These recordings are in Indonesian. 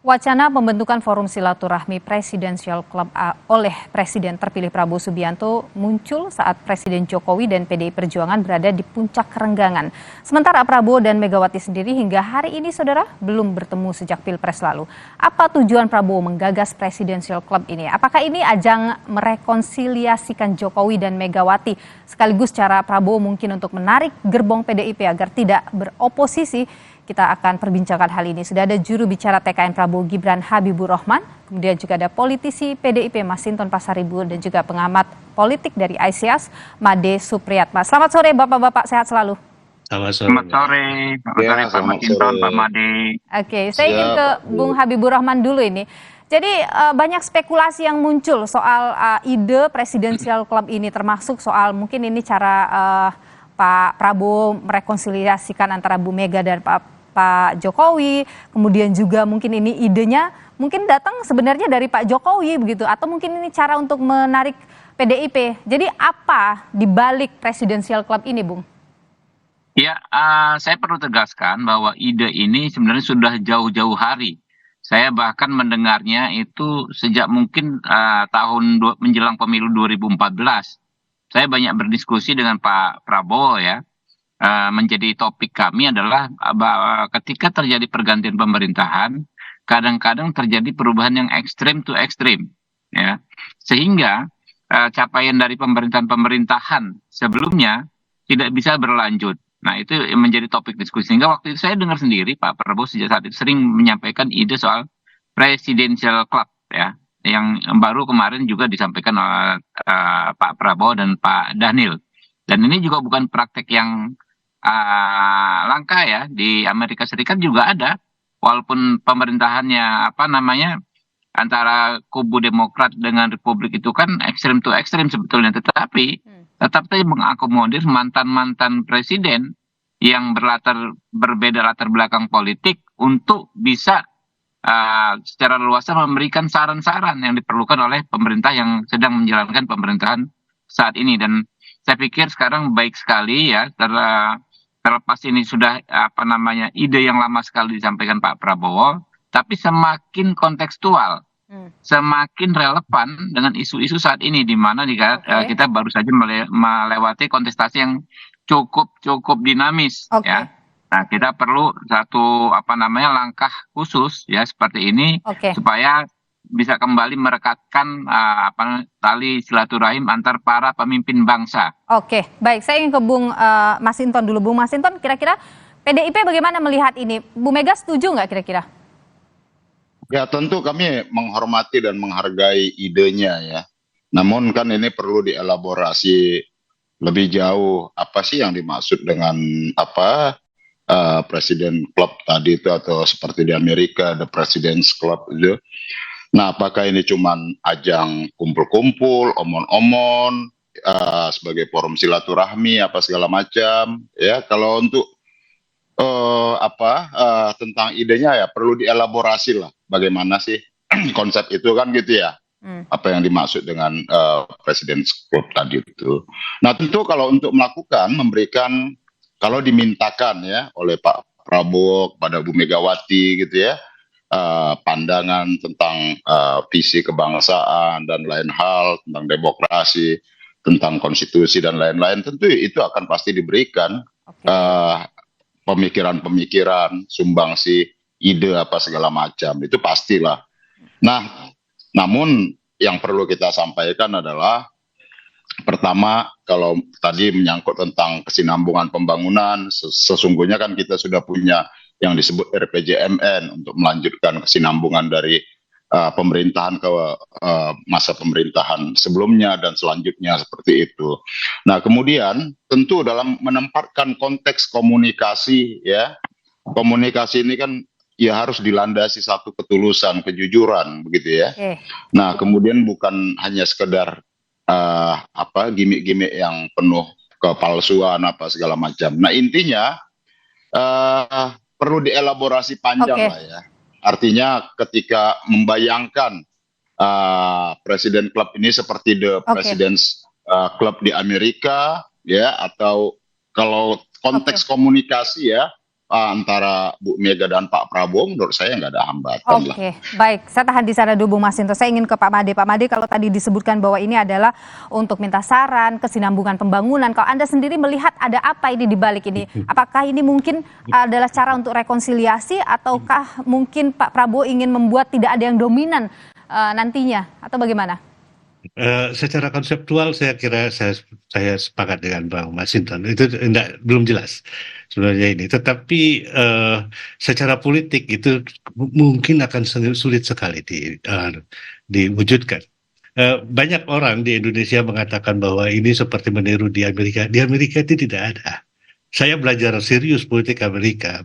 Wacana pembentukan forum silaturahmi Presidential Club oleh Presiden terpilih Prabowo Subianto muncul saat Presiden Jokowi dan PDI Perjuangan berada di puncak kerenggangan. Sementara Prabowo dan Megawati sendiri hingga hari ini, saudara, belum bertemu sejak Pilpres lalu. Apa tujuan Prabowo menggagas Presidential Club ini? Apakah ini ajang merekonsiliasikan Jokowi dan Megawati, sekaligus cara Prabowo mungkin untuk menarik gerbong PDIP agar tidak beroposisi? Kita akan perbincangkan hal ini. Sudah ada juru bicara TKN Prabowo Gibran Habibur Rahman, kemudian juga ada politisi PDIP Masinton Pasaribu dan juga pengamat politik dari ICIAS Made Supriyatma. Selamat sore Bapak-bapak, sehat selalu. Selamat sore Pak Masinton, Pak Made. Oke, saya ingin ke Bung Habibur Rahman dulu ini. Jadi banyak spekulasi yang muncul soal ide Presidential Club ini, termasuk soal mungkin ini cara Pak Prabowo merekonsiliasikan antara Bu Mega dan Pak Jokowi, kemudian juga mungkin ini idenya mungkin datang sebenarnya dari Pak Jokowi begitu, atau mungkin ini cara untuk menarik PDIP. Jadi apa di balik Presidential Club ini, Bung? Ya, saya perlu tegaskan bahwa ide ini sebenarnya sudah jauh-jauh hari. Saya bahkan mendengarnya itu sejak mungkin menjelang pemilu 2014. Saya banyak berdiskusi dengan Pak Prabowo ya. Menjadi topik kami adalah ketika terjadi pergantian pemerintahan, kadang-kadang terjadi perubahan yang ekstrim to ekstrim, ya, sehingga capaian dari pemerintahan sebelumnya tidak bisa berlanjut. Nah, itu menjadi topik diskusi. Sehingga waktu itu saya dengar sendiri Pak Prabowo sejak saat itu sering menyampaikan ide soal Presidential Club, ya, yang baru kemarin juga disampaikan oleh Pak Prabowo dan Pak Dhanil. Dan ini juga bukan praktek yang langka ya, di Amerika Serikat juga ada, walaupun pemerintahannya antara kubu Demokrat dengan Republik itu kan ekstrim to ekstrim sebetulnya, tetapi tetap saja mengakomodir mantan presiden yang berbeda latar belakang politik untuk bisa secara leluasa memberikan saran-saran yang diperlukan oleh pemerintah yang sedang menjalankan pemerintahan saat ini. Dan saya pikir sekarang baik sekali ya, terlepas ini sudah ide yang lama sekali disampaikan Pak Prabowo, tapi semakin kontekstual, semakin relevan dengan isu-isu saat ini, di mana kita baru saja melewati kontestasi yang cukup dinamis, ya. Nah, kita perlu satu langkah khusus ya seperti ini supaya bisa kembali merekatkan tali silaturahim antar para pemimpin bangsa. Oke, baik. Saya ingin ke Bung Masinton dulu. Bung Masinton, kira-kira PDIP bagaimana melihat ini? Bu Mega setuju nggak kira-kira? Ya, tentu kami menghormati dan menghargai idenya ya. Namun kan ini perlu dielaborasi lebih jauh. Apa sih yang dimaksud dengan Presiden Club tadi itu, atau seperti di Amerika The President's Club itu. Nah, apakah ini cuman ajang kumpul-kumpul, omon-omon, sebagai forum silaturahmi apa segala macam ya? Kalau untuk tentang idenya ya perlu dielaborasi lah, bagaimana sih konsep itu kan gitu ya. Apa yang dimaksud dengan President's Club tadi itu. Nah, tentu kalau untuk memberikan, kalau dimintakan ya oleh Pak Prabowo kepada Bu Megawati gitu ya, pandangan tentang visi kebangsaan dan lain hal, tentang demokrasi, tentang konstitusi dan lain-lain, tentu itu akan pasti diberikan pemikiran-pemikiran, sumbangsi, ide apa segala macam, itu pastilah. Nah, namun yang perlu kita sampaikan adalah pertama, kalau tadi menyangkut tentang kesinambungan pembangunan, sesungguhnya kan kita sudah punya yang disebut RPJMN untuk melanjutkan kesinambungan dari pemerintahan ke masa pemerintahan sebelumnya dan selanjutnya seperti itu. Nah, kemudian tentu dalam menempatkan konteks komunikasi ya, komunikasi ini kan ya harus dilandasi satu ketulusan, kejujuran begitu ya. Nah, kemudian bukan hanya sekedar gimmick-gimmick yang penuh kepalsuan apa segala macam. Nah, intinya perlu dielaborasi panjang lah ya. Artinya ketika membayangkan Presiden Club ini seperti The President's Club di Amerika ya, atau kalau konteks komunikasi ya, antara Bu Mega dan Pak Prabowo menurut saya nggak ada hambatan lah. Oke, baik. Saya tahan di sana dulu, Bung Masinton. Saya ingin ke Pak Made. Pak Made, kalau tadi disebutkan bahwa ini adalah untuk minta saran, kesinambungan pembangunan. Kalau Anda sendiri melihat ada apa ini di balik ini? Apakah ini mungkin adalah cara untuk rekonsiliasi, ataukah mungkin Pak Prabowo ingin membuat tidak ada yang dominan nantinya, atau bagaimana? Secara konseptual saya kira saya sepakat dengan Bang Masinton, itu belum jelas sebenarnya ini. Tetapi secara politik itu mungkin akan sulit sekali diwujudkan. Banyak orang di Indonesia mengatakan bahwa ini seperti meniru di Amerika. Di Amerika itu tidak ada. Saya belajar serius politik Amerika.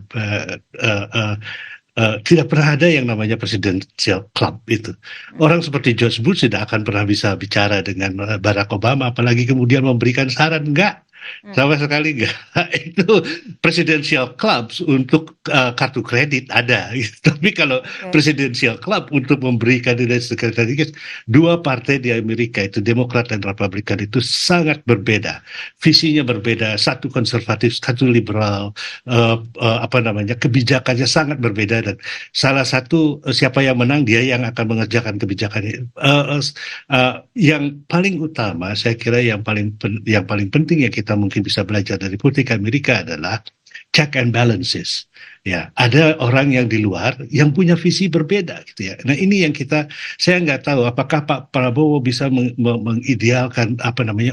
Tidak pernah ada yang namanya presidential club itu. Orang seperti George Bush tidak akan pernah bisa bicara dengan Barack Obama, apalagi kemudian memberikan saran. Enggak, sama sekali enggak. Itu presidential clubs untuk kartu kredit ada. Tapi kalau presidential club untuk memberikan sekretariat, dua partai di Amerika itu Demokrat dan Republikan itu sangat berbeda. Visinya berbeda, satu konservatif, satu liberal, kebijakannya sangat berbeda, dan salah satu siapa yang menang dia yang akan mengerjakan kebijakannya. Yang paling utama saya kira yang paling penting yang kita mungkin bisa belajar dari politik Amerika adalah check and balances. Ya, ada orang yang di luar yang punya visi berbeda gitu ya. Nah, ini yang saya nggak tahu apakah Pak Prabowo bisa mengidealkan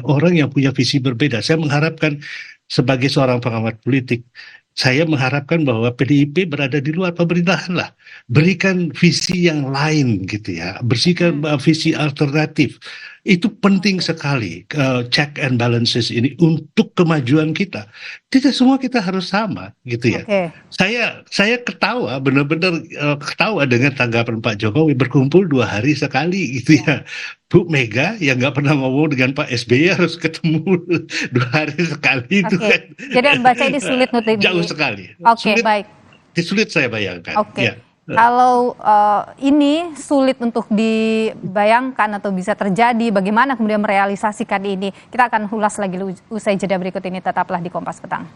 orang yang punya visi berbeda. Saya mengharapkan sebagai seorang pengamat politik, saya mengharapkan bahwa PDIP berada di luar pemerintahan lah. Berikan visi yang lain gitu ya. Bersihkan visi alternatif. Itu penting sekali, check and balances ini untuk kemajuan kita. Tidak semua kita harus sama gitu ya. Saya ketawa, benar-benar ketawa dengan tanggapan Pak Jokowi, berkumpul 2 hari sekali gitu ya. Bu Mega yang nggak pernah ngomong dengan Pak SBY harus ketemu 2 hari sekali itu kan. Jadi membaca ini sulit jauh sekali. Baik. Sulit saya bayangkan. Ya. Kalau ini sulit untuk dibayangkan atau bisa terjadi, bagaimana kemudian merealisasikan ini? Kita akan ulas lagi usai jeda berikut ini. Tetaplah di Kompas Petang.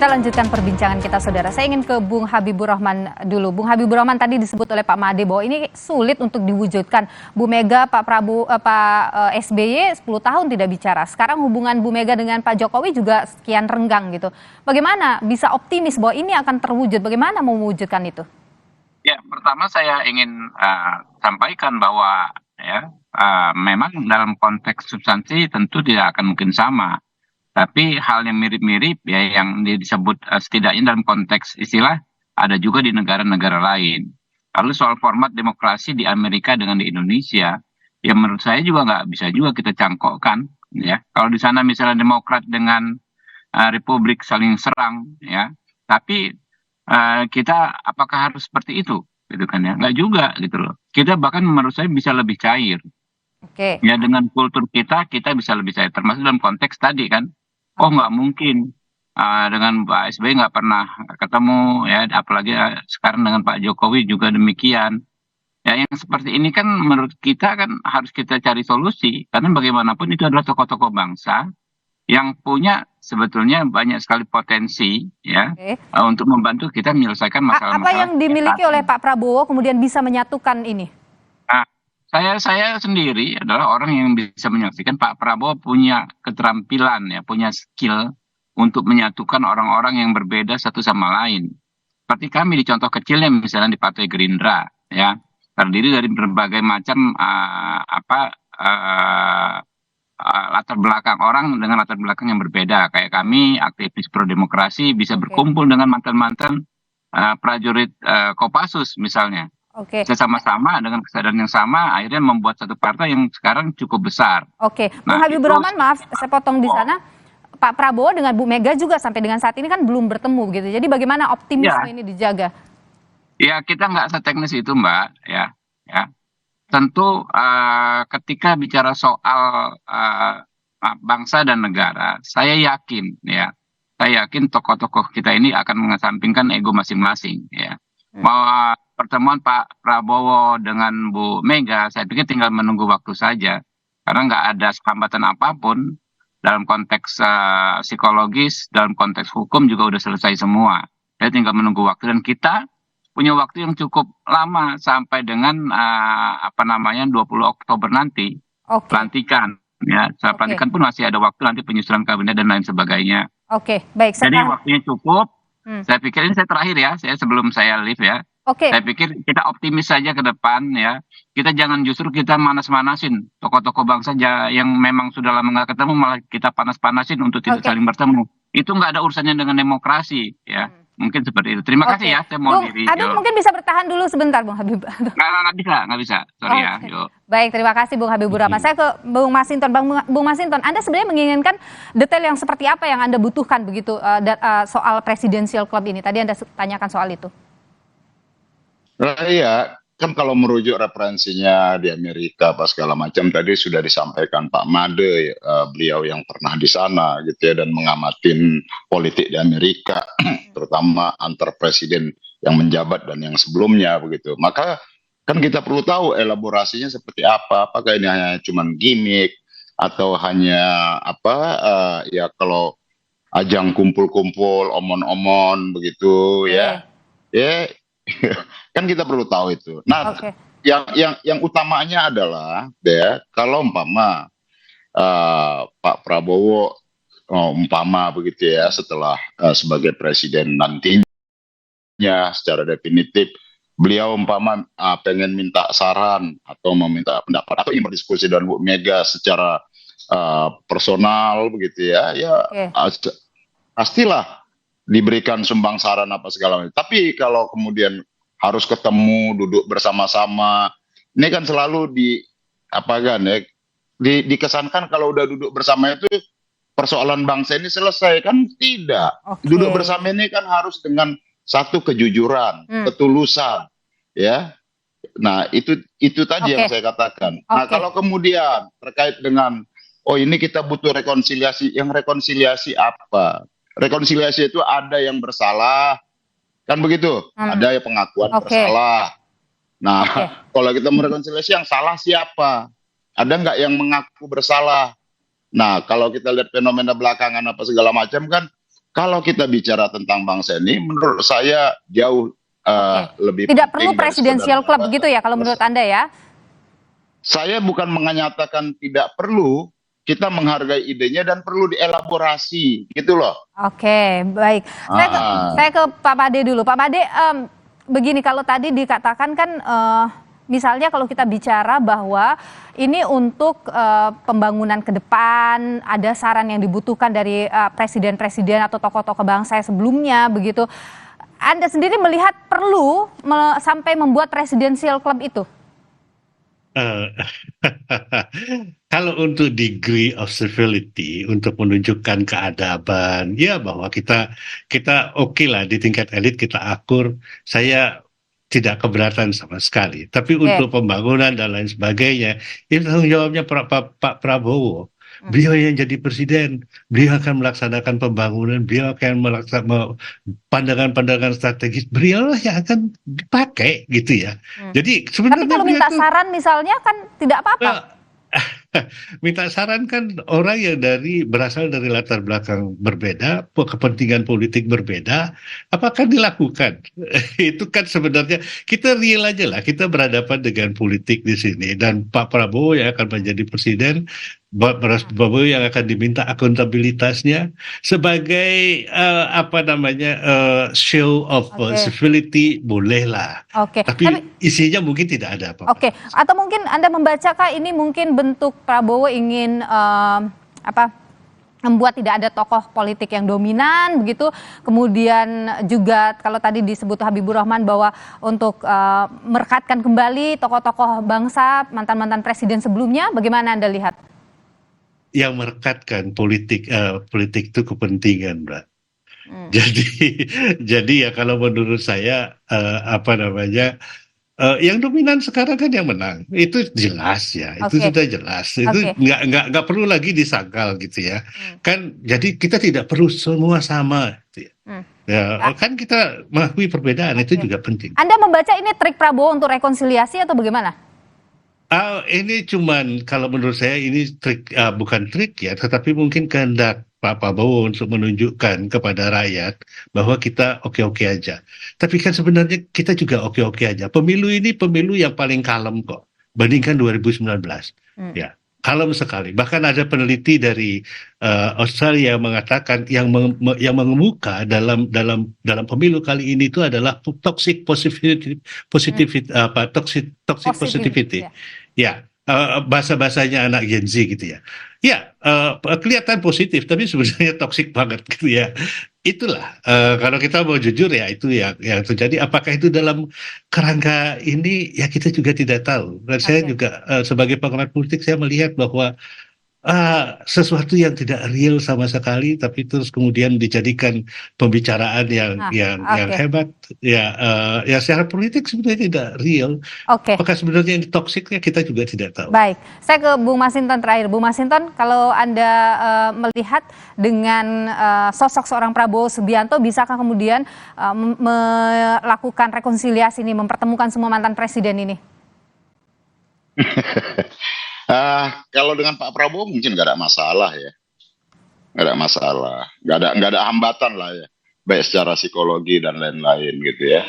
Kita lanjutkan perbincangan kita, saudara. Saya ingin ke Bung Habibur Rahman dulu. Bung Habibur Rahman, tadi disebut oleh Pak Made bahwa ini sulit untuk diwujudkan. Bu Mega, Pak Prabowo, Pak SBY 10 tahun tidak bicara. Sekarang hubungan Bu Mega dengan Pak Jokowi juga sekian renggang gitu. Bagaimana bisa optimis bahwa ini akan terwujud? Bagaimana mau mewujudkan itu? Ya, pertama saya ingin sampaikan bahwa memang dalam konteks substansi tentu tidak akan mungkin sama. Tapi hal yang mirip-mirip ya yang disebut setidaknya dalam konteks istilah ada juga di negara-negara lain. Lalu soal format demokrasi di Amerika dengan di Indonesia, ya menurut saya juga nggak bisa juga kita cangkokkan. Ya, kalau di sana misalnya Demokrat dengan Republik saling serang, ya, tapi kita apakah harus seperti itu, gitu kan ya? Nggak juga gitu loh. Kita bahkan menurut saya bisa lebih cair. Ya dengan kultur kita bisa lebih cair. Termasuk dalam konteks tadi kan. Oh nggak mungkin dengan Pak SBY nggak pernah ketemu ya, apalagi sekarang dengan Pak Jokowi juga demikian. Ya yang seperti ini kan menurut kita kan harus kita cari solusi, karena bagaimanapun itu adalah tokoh-tokoh bangsa yang punya sebetulnya banyak sekali potensi ya untuk membantu kita menyelesaikan masalah-masalah. Apa yang dimiliki oleh Pak Prabowo kemudian bisa menyatukan ini? Saya sendiri adalah orang yang bisa menyaksikan Pak Prabowo punya keterampilan ya, punya skill untuk menyatukan orang-orang yang berbeda satu sama lain. Seperti kami di contoh kecilnya misalnya di Partai Gerindra ya, terdiri dari berbagai macam latar belakang orang dengan latar belakang yang berbeda. Kayak kami aktivis pro demokrasi bisa berkumpul dengan mantan-mantan prajurit Kopassus misalnya. Sama-sama dengan kesadaran yang sama akhirnya membuat satu partai yang sekarang cukup besar. Bung Habibur Rahman, maaf saya potong di sana. Pak Prabowo dengan Bu Mega juga sampai dengan saat ini kan belum bertemu gitu. Jadi bagaimana optimisme ini dijaga? Ya kita nggak seteknis itu Mbak ya. Tentu ketika bicara soal bangsa dan negara, saya yakin ya saya yakin tokoh-tokoh kita ini akan mengesampingkan ego masing-masing ya. Bahwa pertemuan Pak Prabowo dengan Bu Mega, saya pikir tinggal menunggu waktu saja. Karena nggak ada hambatan apapun dalam konteks psikologis, dalam konteks hukum juga udah selesai semua. Saya tinggal menunggu waktu dan kita punya waktu yang cukup lama sampai dengan 20 Oktober nanti pelantikan. Ya, setelah pelantikan pun masih ada waktu nanti penyusunan kabinet dan lain sebagainya. Oke, baik. Jadi waktunya cukup. Saya pikir ini saya terakhir ya, sebelum saya leave ya. Saya pikir kita optimis saja ke depan ya. Kita jangan justru kita manas-manasin tokoh-tokoh bangsa yang memang sudah lama nggak ketemu, malah kita panas-panasin untuk tidak saling bertemu. Itu nggak ada urusannya dengan demokrasi ya. Mungkin seperti itu. Terima kasih ya. Saya mau diri. Aduh, mungkin bisa bertahan dulu sebentar, Bung Habib. Nggak bisa. Sorry ya. Yuk. Baik, terima kasih Bung Habibur Rahman. Saya ke Bung Masinton. Bung Masinton, Anda sebenarnya menginginkan detail yang seperti apa yang Anda butuhkan begitu soal Presidential Club ini? Tadi Anda tanyakan soal itu. Iya, kan kalau merujuk referensinya di Amerika apa segala macam tadi sudah disampaikan Pak Made, beliau yang pernah di sana gitu ya dan ngamatin politik di Amerika, terutama antar presiden yang menjabat dan yang sebelumnya begitu. Maka kan kita perlu tahu elaborasinya seperti apa. Apakah ini hanya cuman gimmick atau hanya ya kalau ajang kumpul-kumpul, omon-omon begitu ya. Ya kan kita perlu tahu itu. Nah, yang utamanya adalah ya kalau umpama Pak Prabowo umpama begitu ya setelah sebagai presiden nantinya secara definitif beliau umpama pengen minta saran atau meminta pendapat atau ingin berdiskusi dengan Bu Mega secara personal begitu ya, pastilah diberikan sumbang saran apa segala macam. Tapi kalau kemudian harus ketemu, duduk bersama-sama, ini kan selalu dikesankan kalau udah duduk bersama itu persoalan bangsa ini selesai, kan tidak. Duduk bersama ini kan harus dengan satu kejujuran, ketulusan, ya. Nah itu tadi yang saya katakan. Nah kalau kemudian terkait dengan ini kita butuh rekonsiliasi, yang rekonsiliasi apa? Rekonsiliasi itu ada yang bersalah, kan begitu? Ada yang pengakuan bersalah. Nah, kalau kita merekonsiliasi yang salah siapa? Ada nggak yang mengaku bersalah? Nah, kalau kita lihat fenomena belakangan apa segala macam kan, kalau kita bicara tentang bangsa ini, menurut saya jauh lebih tidak perlu Presidential Club begitu ya, kalau menurut Anda ya? Saya bukan menyatakan tidak perlu. Kita menghargai idenya dan perlu dielaborasi, gitu loh. Oke, baik. Saya ke Pak Made dulu. Pak Made, begini, kalau tadi dikatakan kan, misalnya kalau kita bicara bahwa ini untuk pembangunan ke depan, ada saran yang dibutuhkan dari presiden-presiden atau tokoh-tokoh bangsa sebelumnya, begitu. Anda sendiri melihat perlu sampai membuat Presidential Club itu? Kalau untuk degree of civility, untuk menunjukkan keadaban, ya bahwa kita oke lah di tingkat elit kita akur, saya tidak keberatan sama sekali. Tapi untuk pembangunan dan lain sebagainya, itu tanggung jawabnya Pak Prabowo. Beliau yang jadi presiden, beliau akan melaksanakan pembangunan, beliau akan melaksanakan pandangan-pandangan strategis, beliau yang akan dipakai gitu ya. Jadi sebenarnya tapi kalau minta saran misalnya kan tidak apa-apa. Minta saran kan orang yang berasal dari latar belakang berbeda, kepentingan politik berbeda, apakah dilakukan? Itu kan sebenarnya kita real aja lah, kita berhadapan dengan politik di sini dan Pak Prabowo yang akan menjadi presiden, Prabowo yang akan diminta akuntabilitasnya sebagai show of civility bolehlah. Tapi isinya mungkin tidak ada apa-apa. Atau mungkin Anda membacakah ini mungkin bentuk Prabowo ingin membuat tidak ada tokoh politik yang dominan begitu. Kemudian juga kalau tadi disebut Habibur Rahman bahwa untuk merekatkan kembali tokoh-tokoh bangsa, mantan-mantan presiden sebelumnya, bagaimana Anda lihat? Yang merekatkan politik itu kepentingan, Mbak. Jadi ya kalau menurut saya yang dominan sekarang kan yang menang, itu jelas ya, itu Oke. sudah jelas, itu Oke. nggak perlu lagi disangkal gitu ya, kan jadi kita tidak perlu semua sama, gitu ya. Hmm. Ya, kan kita mengakui perbedaan itu Oke. juga penting. Anda membaca ini trik Prabowo untuk rekonsiliasi atau bagaimana? Ini cuman kalau menurut saya ini trik, bukan trik ya, tetapi mungkin kehendak Pak Prabowo untuk menunjukkan kepada rakyat bahwa kita oke-oke aja. Tapi kan sebenarnya kita juga oke-oke aja. Pemilu ini pemilu yang paling kalem kok, bandingkan 2019. Ya, kalem sekali. Bahkan ada peneliti dari Australia yang mengatakan yang mengemuka dalam pemilu kali ini itu adalah toxic positivity, toxic positivity. Ya, bahasa-bahasanya anak Gen Z gitu ya. Ya, kelihatan positif, tapi sebenarnya toksik banget gitu ya. Itulah, kalau kita mau jujur ya, itu yang terjadi. Apakah itu dalam kerangka ini, ya kita juga tidak tahu. Dan saya juga sebagai pengamat politik, saya melihat bahwa sesuatu yang tidak real sama sekali, tapi terus kemudian dijadikan pembicaraan yang hebat. Ya, ya secara politik sebenarnya tidak real. Oke. Apakah sebenarnya ini toksiknya kita juga tidak tahu. Baik, saya ke Bung Masinton terakhir. Bung Masinton, kalau Anda melihat dengan sosok seorang Prabowo Subianto, bisakah kemudian melakukan rekonsiliasi ini, mempertemukan semua mantan presiden ini? Kalau dengan Pak Prabowo mungkin nggak ada masalah ya, nggak ada masalah, nggak ada hambatan lah ya, baik secara psikologi dan lain-lain gitu ya.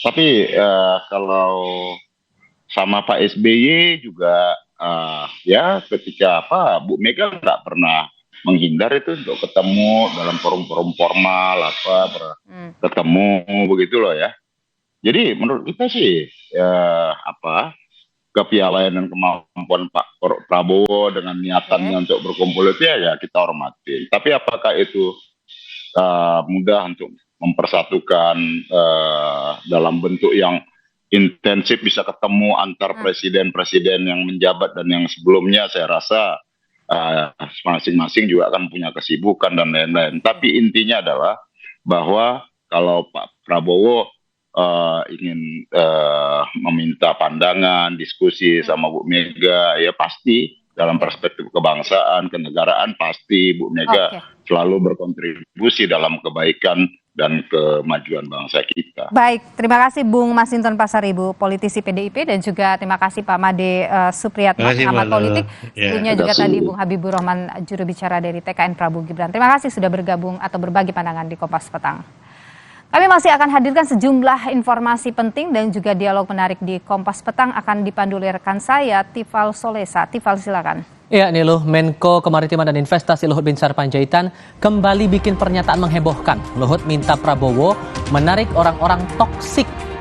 Tapi kalau sama Pak SBY juga ya ketika Bu Mega nggak pernah menghindar itu untuk ketemu dalam forum-forum formal ketemu begitu loh ya. Jadi menurut kita sih kepiawaian dan kemampuan Pak Prabowo dengan niatannya untuk berkumpul itu ya kita hormati. Tapi apakah itu mudah untuk mempersatukan dalam bentuk yang intensif bisa ketemu antar presiden-presiden yang menjabat dan yang sebelumnya, saya rasa masing-masing juga akan punya kesibukan dan lain-lain. Tapi intinya adalah bahwa kalau Pak Prabowo ingin meminta pandangan, diskusi sama Bu Mega, ya pasti dalam perspektif kebangsaan, kenegaraan pasti Bu Mega selalu berkontribusi dalam kebaikan dan kemajuan bangsa kita. Baik, terima kasih Bung Masinton Pasaribu, politisi PDIP, dan juga terima kasih Pak Made Supriyatna, pengamat politik. Sebelumnya juga tadi Bung Habibur Rahman, juru bicara dari TKN Prabowo Gibran. Terima kasih sudah bergabung atau berbagi pandangan di Kompas Petang. Kami masih akan hadirkan sejumlah informasi penting dan juga dialog menarik di Kompas Petang, akan dipandu oleh rekan saya, Tifal Solesa. Tifal, silakan. Ya, Niluh, Menko Kemaritiman dan Investasi Luhut Binsar Panjaitan kembali bikin pernyataan menghebohkan. Luhut minta Prabowo menarik orang-orang toksik